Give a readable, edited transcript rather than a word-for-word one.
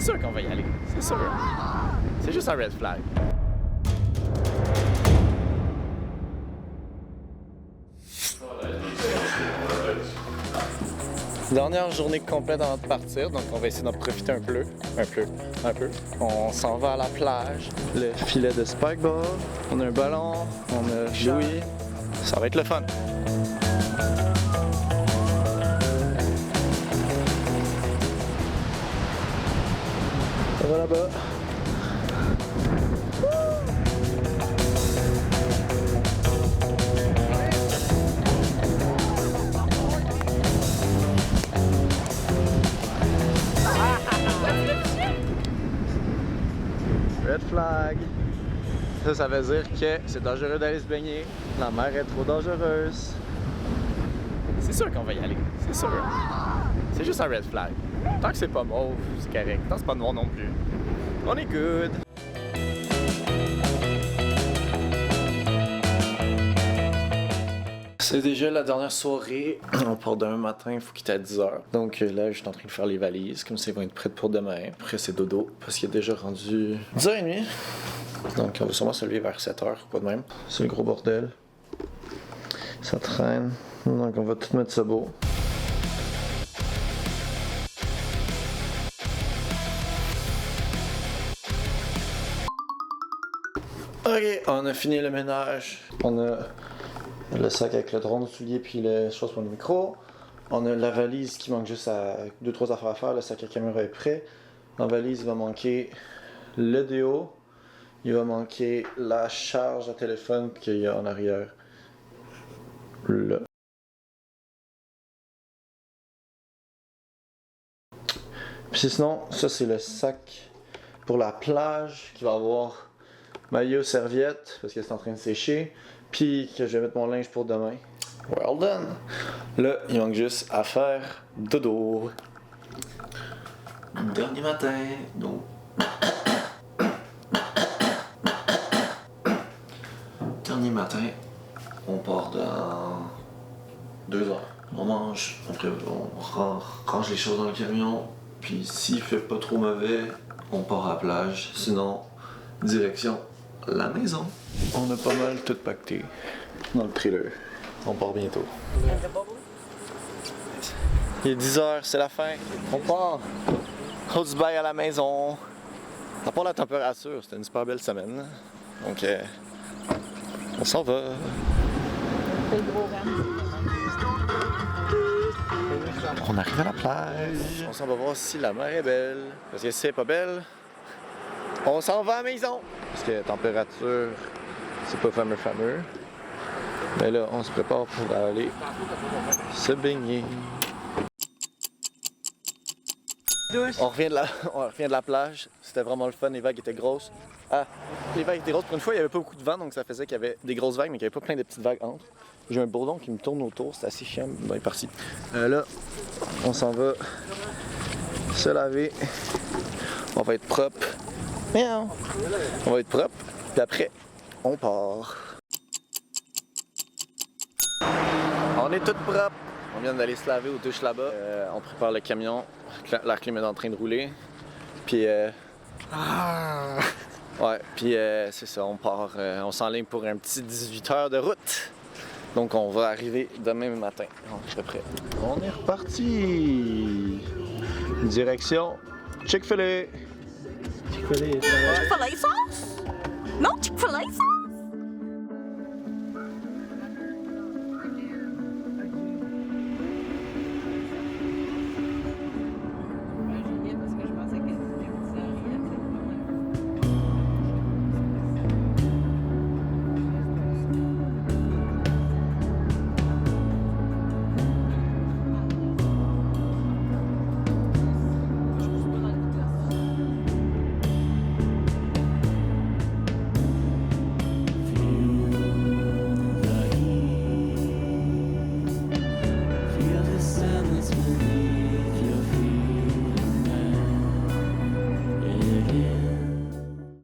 C'est sûr qu'on va y aller, c'est sûr. C'est juste un red flag. Dernière journée complète avant de partir, donc on va essayer d'en profiter un peu. On s'en va à la plage, le filet de spikeball, on a un ballon, on a Louis. Ça va être le fun. Ça va là-bas. Red flag. Ça veut dire que c'est dangereux d'aller se baigner. La mer est trop dangereuse. C'est sûr qu'on va y aller, c'est sûr. C'est juste un red flag. Tant que c'est pas mauve, c'est correct. Tant que c'est pas noir non plus. On est good. C'est déjà la dernière soirée. On part demain matin, il faut quitter à 10h. Donc là, je suis en train de faire les valises, comme ça ils vont être prêts pour demain. Après, c'est dodo, parce qu'il est déjà rendu 10h30. Donc on va sûrement se lever vers 7h, quoi de même. C'est le gros bordel. Ça traîne. Donc on va tout mettre ça beau. Ok, on a fini le ménage. On a le sac avec le drone de souliers puis les choses pour le micro. On a la valise qui manque juste à 2-3 affaires à faire. Le sac à caméra est prêt. Dans la valise, il va manquer le déo. Il va manquer la charge à téléphone qu'il y a en arrière. Là. Puis sinon, ça c'est le sac pour la plage qui va avoir maillot, serviette parce que c'est en train de sécher. Puis que je vais mettre mon linge pour demain. Well done! Là, il manque juste à faire dodo. Dernier matin, donc. Dernier matin, on part dans 2 heures. On mange, après on range les choses dans le camion. Puis s'il fait pas trop mauvais, on part à la plage. Sinon, direction la maison. On a pas mal tout pacté dans le trailer. On part bientôt. Il est 10h, c'est la fin. On part. On se baille à la maison. À part la température, c'était une super belle semaine. Donc, on s'en va. On arrive à la plage. On s'en va voir si la mer est belle. Parce que si elle est pas belle, on s'en va à la maison. Parce que la température, c'est pas fameux. Mais là, on se prépare pour aller se baigner. On revient de la plage. C'était vraiment le fun. Les vagues étaient grosses. Ah, les vagues étaient grosses. Pour une fois, il n'y avait pas beaucoup de vent, donc ça faisait qu'il y avait des grosses vagues, mais qu'il n'y avait pas plein de petites vagues entre. J'ai un bourdon qui me tourne autour. C'est assez chiant. Bon, il est parti. Là, on s'en va se laver. On va être propre. Miaou. On va être propre. Puis après, on part. On est toutes propres. On vient d'aller se laver aux douches là-bas. On prépare le camion. La clim est en train de rouler. Puis ouais, puis c'est ça, on part. On s'enligne pour un petit 18 heures de route. Donc on va arriver demain matin. On est prêt. On est reparti. Direction Chick-fil-A. Chick-fil-A sauce? Non, Chick-fil-A sauce?